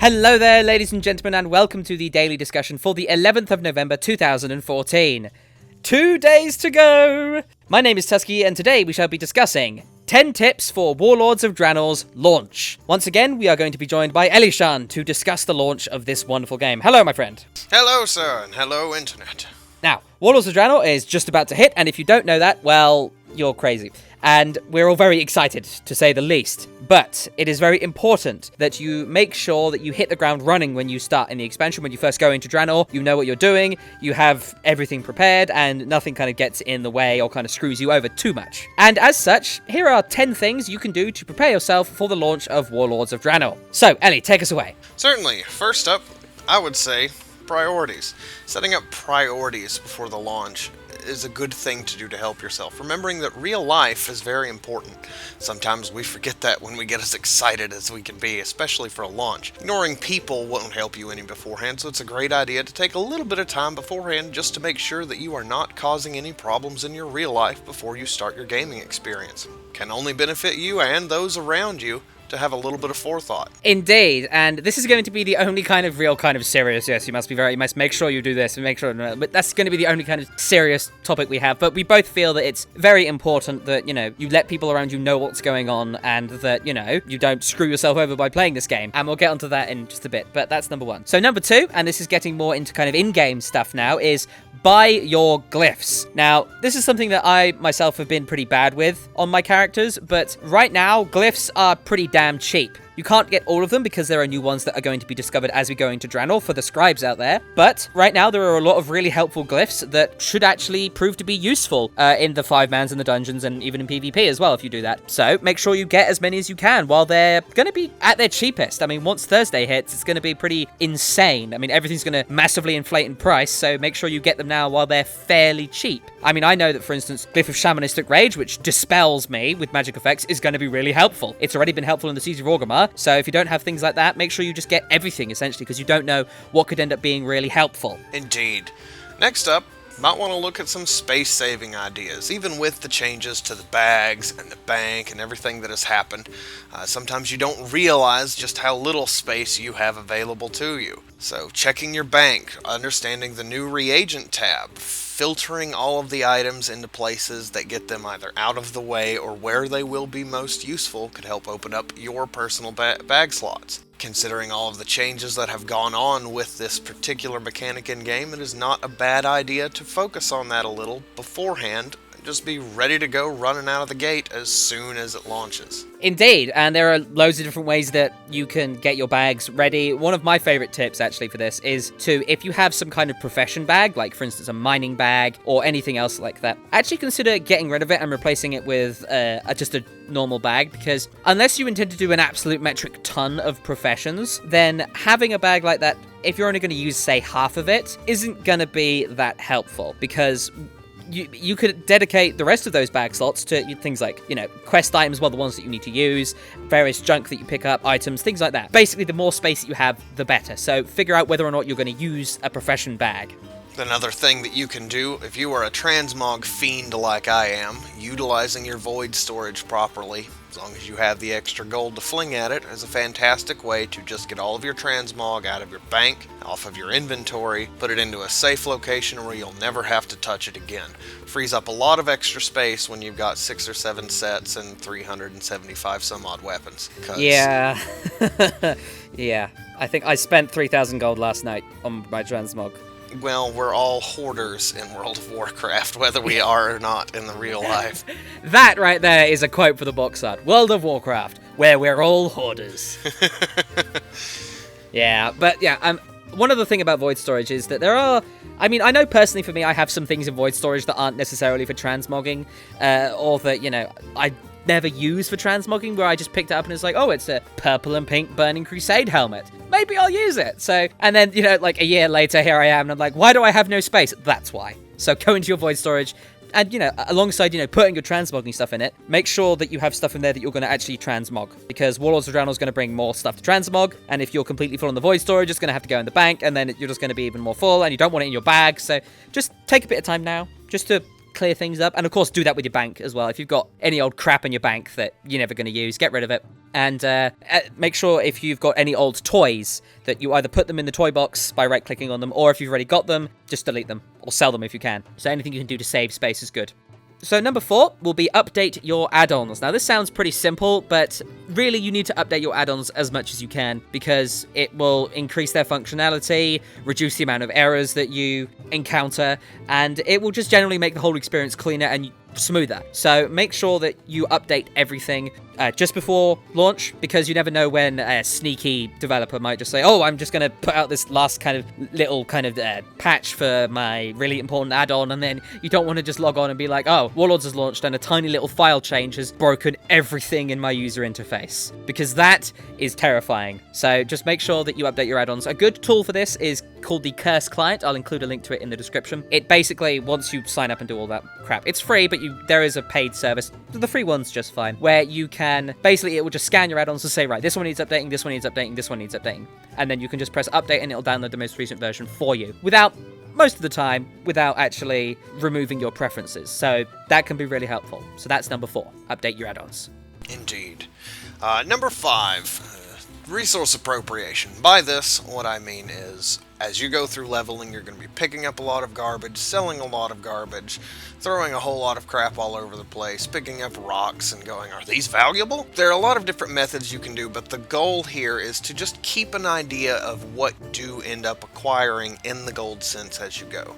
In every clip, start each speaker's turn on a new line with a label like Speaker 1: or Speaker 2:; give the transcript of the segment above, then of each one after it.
Speaker 1: Hello there, ladies and gentlemen, and welcome to the daily discussion for the 11th of November 2014. 2 days to go! My name is Tusky, and today we shall be discussing 10 tips for Warlords of Draenor's launch. Once again, we are going to be joined by Elishan to discuss the launch of this wonderful game. Hello, my friend.
Speaker 2: Hello, sir, and hello, Internet.
Speaker 1: Now, Warlords of Draenor is just about to hit, and if you don't know that, well, you're crazy. And we're all very excited, to say the least. But it is very important that you make sure that you hit the ground running when you start in the expansion. When you first go into Draenor, you know what you're doing, you have everything prepared, and nothing kind of gets in the way or kind of screws you over too much. And as such, here are 10 things you can do to prepare yourself for the launch of Warlords of Draenor. So, Ellie, take us away.
Speaker 2: Certainly. First up, I would say priorities. Setting up priorities before the launch is a good thing to do to help yourself. Remembering that real life is very important. Sometimes we forget that when we get as excited as we can be, especially for a launch. Ignoring people won't help you any beforehand, so it's a great idea to take a little bit of time beforehand just to make sure that you are not causing any problems in your real life before you start your gaming experience. Can only benefit you and those around you to have a little bit of forethought.
Speaker 1: Indeed, and this is going to be the only kind of real kind of serious, yes, you must make sure you do this and make sure, but that's going to be the only kind of serious topic we have. But we both feel that it's very important that, you let people around you know what's going on and that, you don't screw yourself over by playing this game. And we'll get onto that in just a bit, but that's number one. So number two, and this is getting more into kind of in-game stuff now, is buy your glyphs. Now, this is something that I myself have been pretty bad with on my characters, but right now, glyphs are pretty damn cheap. You can't get all of them because there are new ones that are going to be discovered as we go into Draenor for the scribes out there. But right now, there are a lot of really helpful glyphs that should actually prove to be useful in the 5-mans and the dungeons and even in PvP as well if you do that. So make sure you get as many as you can while they're going to be at their cheapest. I mean, once Thursday hits, it's going to be pretty insane. I mean, everything's going to massively inflate in price, so make sure you get them now while they're fairly cheap. I mean, I know that, for instance, Glyph of Shamanistic Rage, which dispels me with magic effects, is going to be really helpful. It's already been helpful in the Siege of Orgrimmar, so if you don't have things like that, make sure you just get everything, essentially, because you don't know what could end up being really helpful.
Speaker 2: Indeed. Next up, might want to look at some space-saving ideas. Even with the changes to the bags and the bank and everything that has happened, sometimes you don't realize just how little space you have available to you. So checking your bank, understanding the new reagent tab, filtering all of the items into places that get them either out of the way or where they will be most useful could help open up your personal bag slots. Considering all of the changes that have gone on with this particular mechanic in game, it is not a bad idea to focus on that a little beforehand. Just be ready to go running out of the gate as soon as it launches.
Speaker 1: Indeed, and there are loads of different ways that you can get your bags ready. One of my favorite tips, actually, for this is to, if you have some kind of profession bag, like, for instance, a mining bag or anything else like that, actually consider getting rid of it and replacing it with just a normal bag, because unless you intend to do an absolute metric ton of professions, then having a bag like that, if you're only going to use, say, half of it, isn't going to be that helpful, because you could dedicate the rest of those bag slots to things like, quest items, well, the ones that you need to use, various junk that you pick up, items, things like that. Basically, the more space that you have, the better. So figure out whether or not you're going to use a profession bag.
Speaker 2: Another thing that you can do, if you are a transmog fiend like I am, utilizing your void storage properly, as long as you have the extra gold to fling at it, is a fantastic way to just get all of your transmog out of your bank, off of your inventory, put it into a safe location where you'll never have to touch it again. Frees up a lot of extra space when you've got 6 or 7 sets and 375 some odd weapons.
Speaker 1: Yeah. Yeah. I think I spent 3,000 gold last night on my transmog.
Speaker 2: Well, we're all hoarders in World of Warcraft, whether we are or not in the real life.
Speaker 1: That right there is a quote for the box art. World of Warcraft, where we're all hoarders. Yeah, but yeah, one other thing about void storage is that there are... I mean, I know personally for me, I have some things in void storage that aren't necessarily for transmogging, or that, I never use for transmogging, where I just picked it up and it's like, oh, it's a purple and pink Burning Crusade helmet. Maybe I'll use it. So, and then, like a year later, here I am, and I'm like, why do I have no space? That's why. So go into your void storage, and, alongside, putting your transmogging stuff in it, make sure that you have stuff in there that you're going to actually transmog, because Warlords of Draenor is going to bring more stuff to transmog, and if you're completely full on the void storage, it's going to have to go in the bank, and then you're just going to be even more full, and you don't want it in your bag. So just take a bit of time now, just to clear things up, and of course do that with your bank as well. If you've got any old crap in your bank that you're never going to use, get rid of it. And make sure if you've got any old toys that you either put them in the toy box by right-clicking on them, or if you've already got them, just delete them, or sell them if you can. So anything you can do to save space is good. So number 4 will be update your add-ons. Now this sounds pretty simple, but really you need to update your add-ons as much as you can because it will increase their functionality, reduce the amount of errors that you encounter, and it will just generally make the whole experience cleaner and smoother. So make sure that you update everything just before launch, because you never know when a sneaky developer might just say, oh, I'm just going to put out this last kind of little kind of patch for my really important add-on, and then you don't want to just log on and be like, oh, Warlords has launched and a tiny little file change has broken everything in my user interface, because that is terrifying. So just make sure that you update your add-ons. A good tool for this is called the Curse Client. I'll include a link to it in the description. It basically, once you sign up and do all that crap, it's free, but there is a paid service. The free one's just fine, where you can, basically it will just scan your add-ons and say, right, this one needs updating, this one needs updating, this one needs updating. And then you can just press update and it'll download the most recent version for you, most of the time, without actually removing your preferences. So that can be really helpful. So that's number 4, update your add-ons.
Speaker 2: Indeed. Number 5, resource appropriation. By this, what I mean is, as you go through leveling, you're going to be picking up a lot of garbage, selling a lot of garbage, throwing a whole lot of crap all over the place, picking up rocks and going, are these valuable? There are a lot of different methods you can do, but the goal here is to just keep an idea of what you do end up acquiring in the gold sense as you go.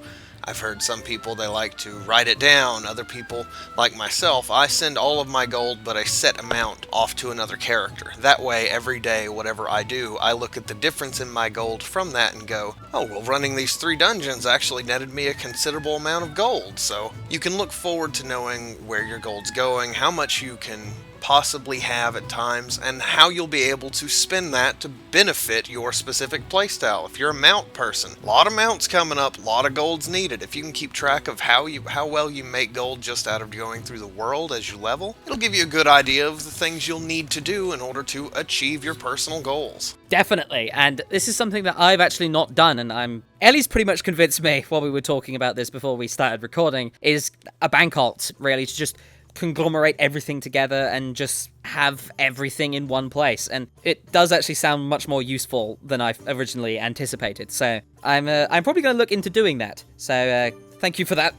Speaker 2: I've heard some people, they like to write it down. Other people, like myself, I send all of my gold but a set amount off to another character. That way, every day, whatever I do, I look at the difference in my gold from that and go, oh, well, running these 3 dungeons actually netted me a considerable amount of gold. So you can look forward to knowing where your gold's going, how much you can possibly have at times, and how you'll be able to spend that to benefit your specific playstyle. If you're a mount person, a lot of mounts coming up, a lot of gold's needed. If you can keep track of how well you make gold just out of going through the world as you level, it'll give you a good idea of the things you'll need to do in order to achieve your personal goals.
Speaker 1: Definitely, and this is something that I've actually not done, and Ellie's pretty much convinced me while we were talking about this before we started recording, is a bank alt, really, to just conglomerate everything together and just have everything in one place. And it does actually sound much more useful than I originally anticipated. So I'm probably going to look into doing that. So thank you for that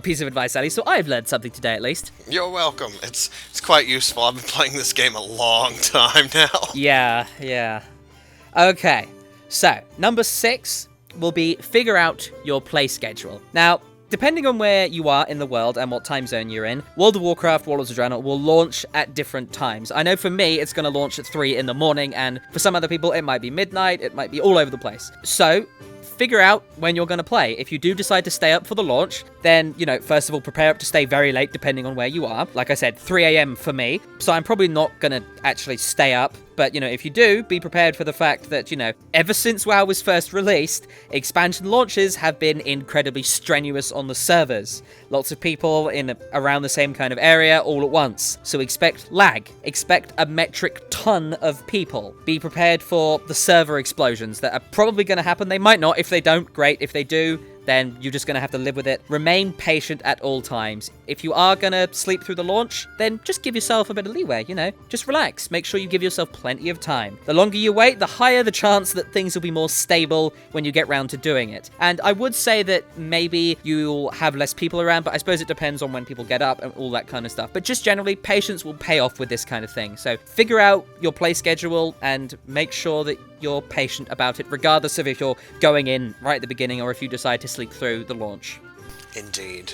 Speaker 1: piece of advice, Ellie. So I've learned something today, at least.
Speaker 2: You're welcome. It's quite useful. I've been playing this game a long time now.
Speaker 1: Yeah. Okay, so number 6 will be figure out your play schedule. Now, depending on where you are in the world and what time zone you're in, World of Warcraft Warlords of Draenor will launch at different times. I know for me, it's going to launch at 3 in the morning, and for some other people, it might be midnight, it might be all over the place. So, figure out when you're going to play. If you do decide to stay up for the launch, then, first of all, prepare up to stay very late depending on where you are. Like I said, 3 a.m. for me, so I'm probably not going to actually stay up. But, if you do, be prepared for the fact that, ever since WoW was first released, expansion launches have been incredibly strenuous on the servers. Lots of people in around the same kind of area all at once. So expect lag. Expect a metric ton of people. Be prepared for the server explosions that are probably going to happen. They might not. If they don't, great. If they do, then you're just going to have to live with it. Remain patient at all times. If you are going to sleep through the launch, then just give yourself a bit of leeway, Just relax. Make sure you give yourself plenty of time. The longer you wait, the higher the chance that things will be more stable when you get round to doing it. And I would say that maybe you'll have less people around, but I suppose it depends on when people get up and all that kind of stuff. But just generally, patience will pay off with this kind of thing. So figure out your play schedule and make sure that you're patient about it, regardless of if you're going in right at the beginning or if you decide to sleep through the launch.
Speaker 2: Indeed.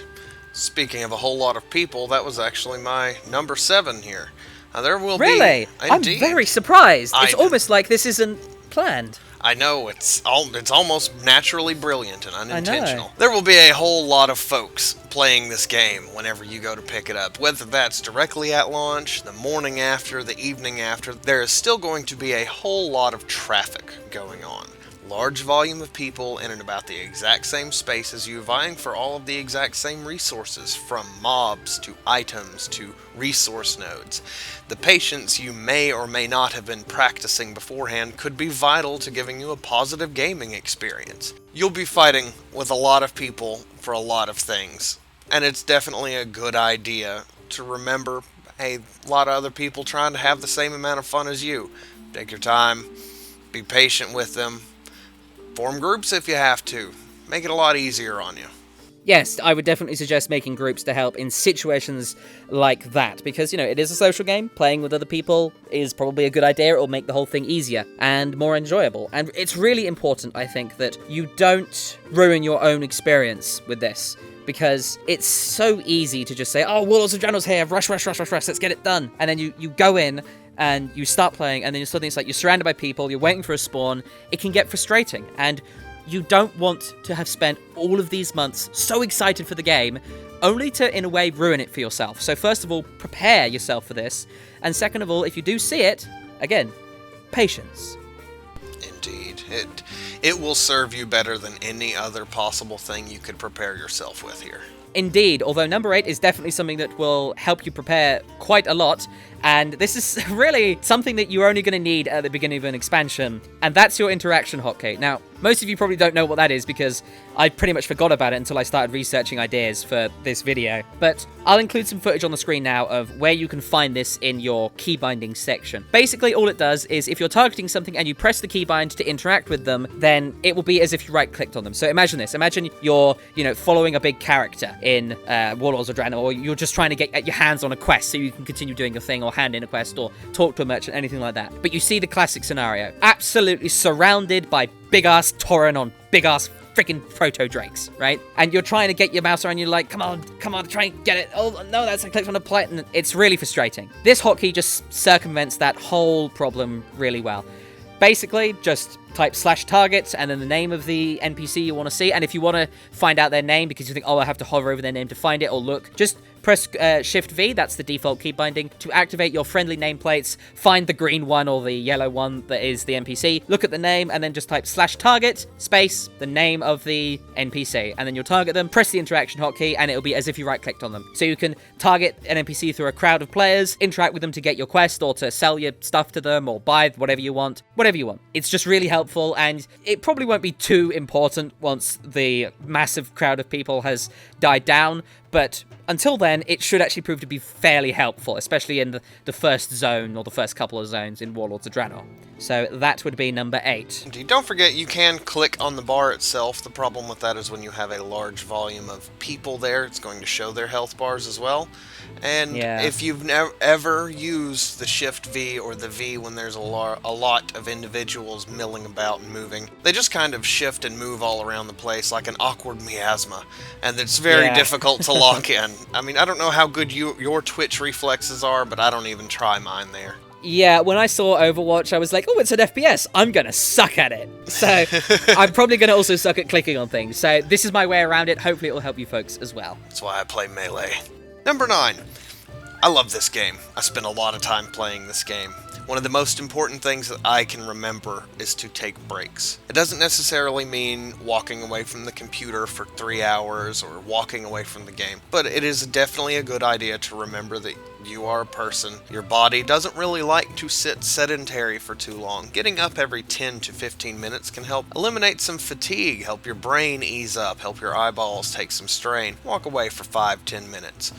Speaker 2: Speaking of a whole lot of people, that was actually my number 7 here. Now, there will
Speaker 1: really?
Speaker 2: be... Indeed.
Speaker 1: I'm very surprised. It's almost like this isn't planned.
Speaker 2: I know, it's almost naturally brilliant and unintentional. There will be a whole lot of folks playing this game whenever you go to pick it up. Whether that's directly at launch, the morning after, the evening after, there is still going to be a whole lot of traffic going on. Large volume of people in and about the exact same space as you, vying for all of the exact same resources, from mobs to items to resource nodes. The patience you may or may not have been practicing beforehand could be vital to giving you a positive gaming experience. You'll be fighting with a lot of people for a lot of things, and it's definitely a good idea to remember a lot of other people trying to have the same amount of fun as you. Take your time, be patient with them, form groups if you have to. Make it a lot easier on you.
Speaker 1: Yes, I would definitely suggest making groups to help in situations like that, because, it is a social game. Playing with other people is probably a good idea. It will make the whole thing easier and more enjoyable. And it's really important, I think, that you don't ruin your own experience with this, because it's so easy to just say, oh, Warlords of Draenor's here, rush, let's get it done. And then you go in, and you start playing, and then suddenly it's like you're surrounded by people, you're waiting for a spawn. It can get frustrating, and you don't want to have spent all of these months so excited for the game, only to, in a way, ruin it for yourself. So first of all, prepare yourself for this. And second of all, if you do see it, again, patience.
Speaker 2: Indeed. It will serve you better than any other possible thing you could prepare yourself with here.
Speaker 1: Indeed, although number 8 is definitely something that will help you prepare quite a lot, and this is really something that you're only going to need at the beginning of an expansion, and that's your interaction hotkey. Now, most of you probably don't know what that is because I pretty much forgot about it until I started researching ideas for this video, but I'll include some footage on the screen now of where you can find this in your keybinding section. Basically, all it does is if you're targeting something and you press the keybind to interact with them, then it will be as if you right-clicked on them. So imagine this. Imagine you're, following a big character in Warlords of Draenor, or you're just trying to get your hands on a quest so you can continue doing your thing, or hand in a quest, or talk to a merchant, anything like that. But you see the classic scenario. Absolutely surrounded by big-ass Tauren on big-ass freaking proto-drakes, right? And you're trying to get your mouse around, you're like, come on, try and get it. Oh, no, I clicked on a plate, and it's really frustrating. This hotkey just circumvents that whole problem really well. Basically, just type /target and then the name of the NPC you want to see. And if you want to find out their name because you think, oh, I have to hover over their name to find it or look, just press Shift V, that's the default key binding, to activate your friendly nameplates, find the green one or the yellow one that is the NPC, look at the name, and then just type /target, space, the name of the NPC, and then you'll target them, press the interaction hotkey, and it'll be as if you right-clicked on them. So you can target an NPC through a crowd of players, interact with them to get your quest, or to sell your stuff to them, or buy whatever you want. It's just really helpful, and it probably won't be too important once the massive crowd of people has died down, but until then, it should actually prove to be fairly helpful, especially in the first zone, or the first couple of zones in Warlords of Draenor. So that would be number 8.
Speaker 2: Indeed. Don't forget, you can click on the bar itself. The problem with that is when you have a large volume of people there, it's going to show their health bars as well. And if you've ever used the Shift V or the V when there's a lot of individuals milling about and moving, they just kind of shift and move all around the place like an awkward miasma, and it's very difficult to lock in. I mean, I don't know how good your twitch reflexes are, but I don't even try mine there.
Speaker 1: Yeah, when I saw Overwatch, I was like, oh, it's an FPS. I'm going to suck at it. So I'm probably going to also suck at clicking on things. So this is my way around it. Hopefully it will help you folks as well.
Speaker 2: That's why I play Melee. Number 9. I love this game. I spent a lot of time playing this game. One of the most important things that I can remember is to take breaks. It doesn't necessarily mean walking away from the computer for 3 hours or walking away from the game, but it is definitely a good idea to remember that you are a person. Your body doesn't really like to sit sedentary for too long. Getting up every 10 to 15 minutes can help eliminate some fatigue, help your brain ease up, help your eyeballs take some strain. Walk away for 5-10 minutes.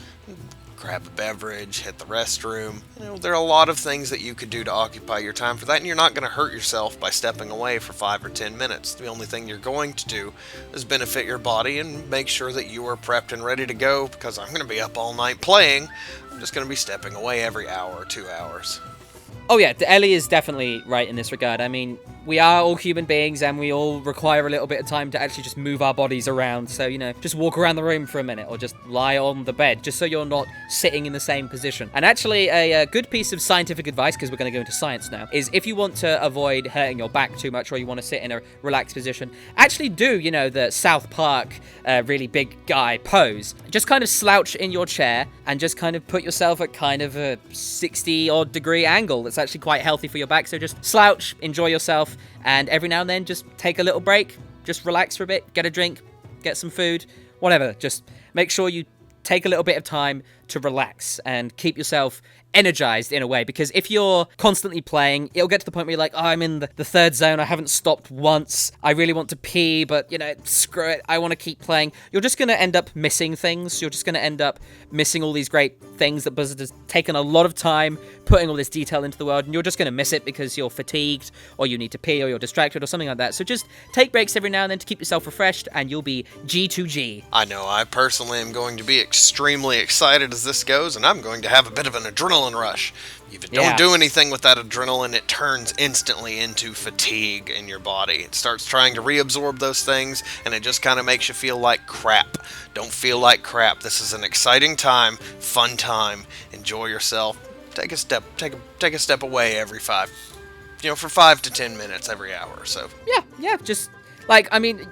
Speaker 2: Grab a beverage, hit the restroom. There are a lot of things that you could do to occupy your time for that, and you're not going to hurt yourself by stepping away for 5 or 10 minutes. The only thing you're going to do is benefit your body and make sure that you are prepped and ready to go, because I'm going to be up all night playing. I'm just going to be stepping away every hour or 2 hours.
Speaker 1: Oh yeah, Ellie is definitely right in this regard. I mean, we are all human beings and we all require a little bit of time to actually just move our bodies around. So, just walk around the room for a minute or just lie on the bed just so you're not sitting in the same position. And actually, a good piece of scientific advice, because we're going to go into science now, is if you want to avoid hurting your back too much or you want to sit in a relaxed position, actually do, the South Park really big guy pose. Just kind of slouch in your chair and just kind of put yourself at kind of a 60-odd degree angle. That's actually quite healthy for your back. So just slouch, enjoy yourself, and every now and then just take a little break, just relax for a bit, get a drink, get some food, whatever. Just make sure you take a little bit of time to relax and keep yourself energized in a way, because if you're constantly playing, it'll get to the point where you're like, oh, I'm in the third zone, I haven't stopped once, I really want to pee, but screw it, I want to keep playing. You're just going to end up missing things. You're just going to end up missing all these great things that Blizzard has taken a lot of time putting all this detail into the world, and you're just going to miss it because you're fatigued, or you need to pee, or you're distracted, or something like that. So just take breaks every now and then to keep yourself refreshed, and you'll be G2G.
Speaker 2: I know, I personally am going to be extremely excited as this goes, and I'm going to have a bit of an adrenaline rush. If you don't do anything with that adrenaline, it turns instantly into fatigue in your body. It starts trying to reabsorb those things, and it just kind of makes you feel like crap. Don't feel like crap. This is an exciting time, fun time. Enjoy yourself. Take a step away every for 5 to 10 minutes every hour or so.
Speaker 1: Yeah, just, like, I mean,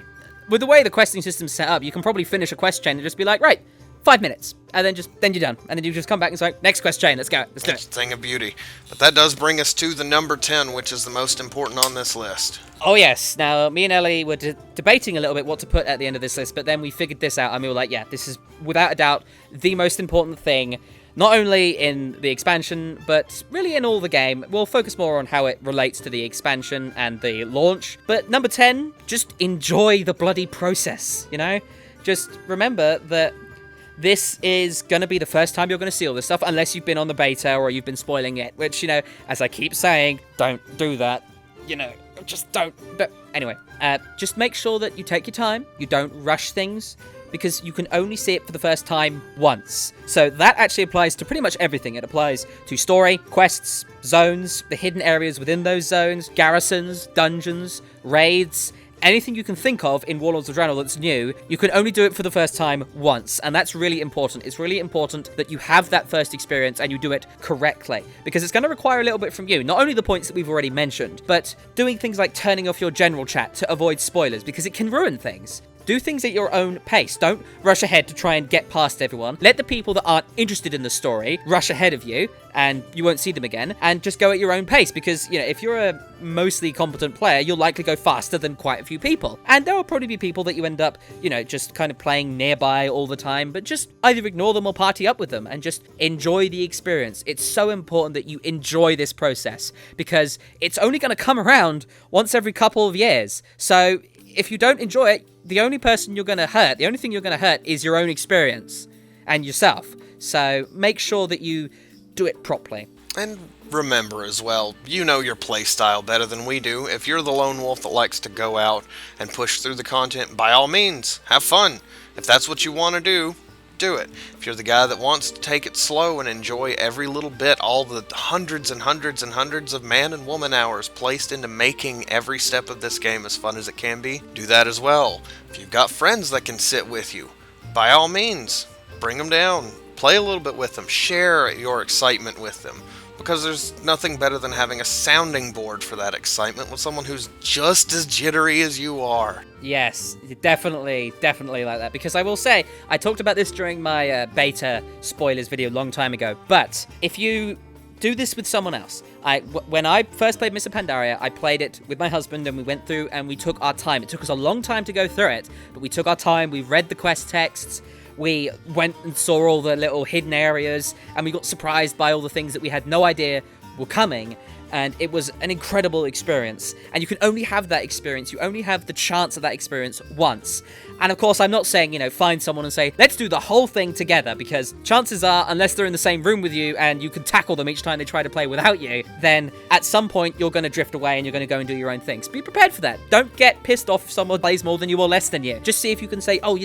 Speaker 1: with the way the questing system's set up, you can probably finish a quest chain and just be like, right, 5 minutes, and then you're done, and then you just come back and say, next quest chain, let's go, let's do it.
Speaker 2: It's a thing of beauty. But that does bring us to the number 10, which is the most important on this list.
Speaker 1: Oh yes, now me and Ellie were debating a little bit what to put at the end of this list, but then we figured this out, and we were like, yeah, this is without a doubt the most important thing, not only in the expansion, but really in all the game. We'll focus more on how it relates to the expansion and the launch, but number 10, just enjoy the bloody process, Just remember that this is going to be the first time you're going to see all this stuff, unless you've been on the beta or you've been spoiling it, which, as I keep saying, don't do that. Just don't. Anyway, just make sure that you take your time, you don't rush things, because you can only see it for the first time once. So that actually applies to pretty much everything. It applies to story, quests, zones, the hidden areas within those zones, garrisons, dungeons, raids. Anything you can think of in Warlords of Draenor that's new, you can only do it for the first time once, and that's really important. It's really important that you have that first experience and you do it correctly, because it's going to require a little bit from you. Not only the points that we've already mentioned, but doing things like turning off your general chat to avoid spoilers, because it can ruin things. Do things at your own pace. Don't rush ahead to try and get past everyone. Let the people that aren't interested in the story rush ahead of you, and you won't see them again, and just go at your own pace, because, if you're a mostly competent player, you'll likely go faster than quite a few people. And there will probably be people that you end up, just kind of playing nearby all the time, but just either ignore them or party up with them, and just enjoy the experience. It's so important that you enjoy this process, because it's only going to come around once every couple of years. So if you don't enjoy it, the only thing you're going to hurt is your own experience and yourself. So make sure that you do it properly.
Speaker 2: And remember as well, you know your playstyle better than we do. If you're the lone wolf that likes to go out and push through the content, by all means, have fun. If that's what you want to do it. If you're the guy that wants to take it slow and enjoy every little bit, all the hundreds and hundreds and hundreds of man and woman hours placed into making every step of this game as fun as it can be, do that as well. If you've got friends that can sit with you, by all means, bring them down. Play a little bit with them. Share your excitement with them. Because there's nothing better than having a sounding board for that excitement with someone who's just as jittery as you are.
Speaker 1: Yes, definitely like that. Because I will say, I talked about this during my beta spoilers video a long time ago, but if you do this with someone else, when I first played Mists of Pandaria, I played it with my husband, and we went through and we took our time. It took us a long time to go through it, but we took our time, we read the quest texts, we went and saw all the little hidden areas, and we got surprised by all the things that we had no idea were coming, and it was an incredible experience. And you can only have that experience, you only have the chance of that experience once. And of course, I'm not saying, find someone and say, let's do the whole thing together, because chances are, unless they're in the same room with you and you can tackle them each time they try to play without you, then at some point you're going to drift away and you're going to go and do your own things. Be prepared for that. Don't get pissed off if someone plays more than you or less than you. Just see if you can say, oh,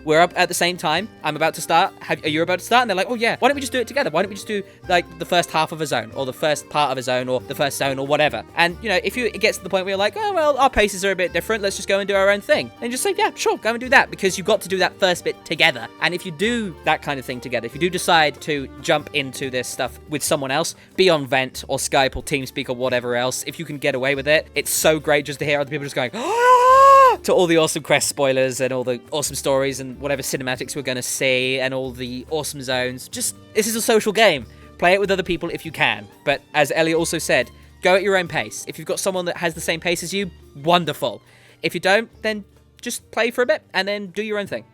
Speaker 1: we're up at the same time, I'm about to start, are you about to start? And they're like, oh yeah, why don't we just do it together? Why don't we just do like the first half of a zone, or the first part of a zone, or the first zone, or whatever. And if it gets to the point where you're like, oh well, our paces are a bit different, let's just go and do our own thing, and just say, yeah, sure, go and do that, because you've got to do that first bit together. And if you do that kind of thing together, if you do decide to jump into this stuff with someone else, be on Vent or Skype or TeamSpeak or whatever else, if you can get away with it, it's so great just to hear other people just going, ah! To all the awesome quest spoilers and all the awesome stories and whatever cinematics we're going to see and all the awesome zones. Just, this is a social game. Play it with other people if you can. But as Ellie also said, go at your own pace. If you've got someone that has the same pace as you, wonderful. If you don't, then just play for a bit and then do your own thing.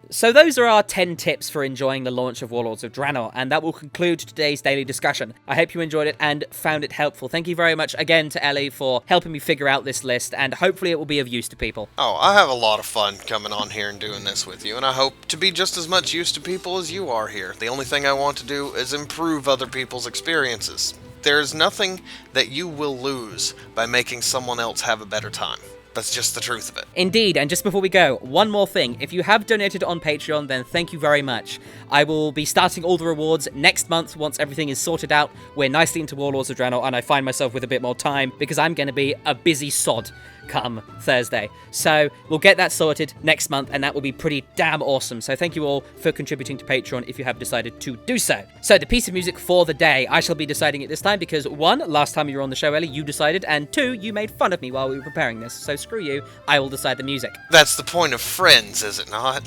Speaker 1: So those are our 10 tips for enjoying the launch of Warlords of Draenor, and that will conclude today's daily discussion. I hope you enjoyed it and found it helpful. Thank you very much again to Ellie for helping me figure out this list, and hopefully it will be of use to people.
Speaker 2: Oh, I have a lot of fun coming on here and doing this with you, and I hope to be just as much use to people as you are here. The only thing I want to do is improve other people's experiences. There's nothing that you will lose by making someone else have a better time. That's just the truth of it.
Speaker 1: Indeed, and just before we go, one more thing. If you have donated on Patreon, then thank you very much. I will be starting all the rewards next month once everything is sorted out. We're nicely into Warlords of Draenor, and I find myself with a bit more time because I'm going to be a busy sod come Thursday. So we'll get that sorted next month, and that will be pretty damn awesome. So thank you all for contributing to Patreon if you have decided to do so. So the piece of music for the day, I shall be deciding it this time because 1, last time you were on the show, Ellie, you decided, and 2, you made fun of me while we were preparing this. So screw you, I will decide the music.
Speaker 2: That's the point of Friends, is it not?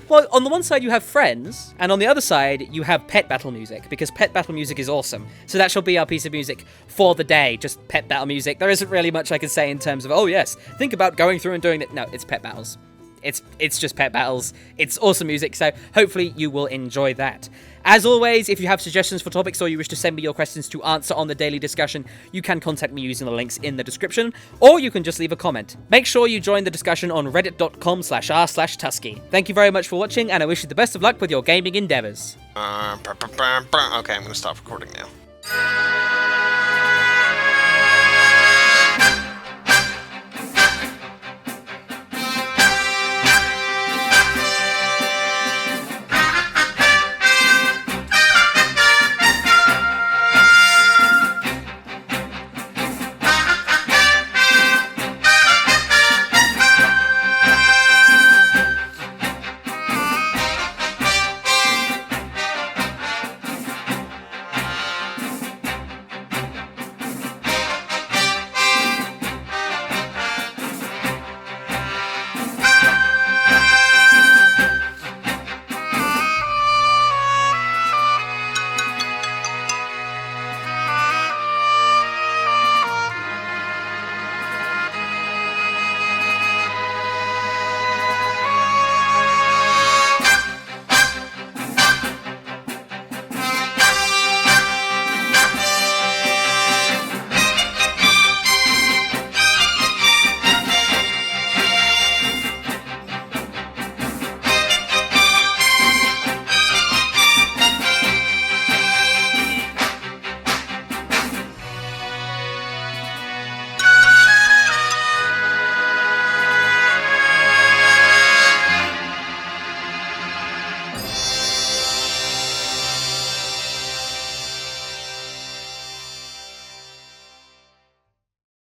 Speaker 1: Well, on the one side you have Friends, and on the other side you have Pet Battle music, because Pet Battle music is awesome. So that shall be our piece of music for the day, just Pet Battle music. There isn't really much I can say in terms of, oh yes, think about going through and doing that. No, it's Pet Battles. It's just Pet Battles. It's awesome music, so hopefully you will enjoy that. As always, if you have suggestions for topics or you wish to send me your questions to answer on the daily discussion, you can contact me using the links in the description, or you can just leave a comment. Make sure you join the discussion on reddit.com/r/Tusky. Thank you very much for watching, and I wish you the best of luck with your gaming endeavors.
Speaker 2: Okay, I'm gonna stop recording now.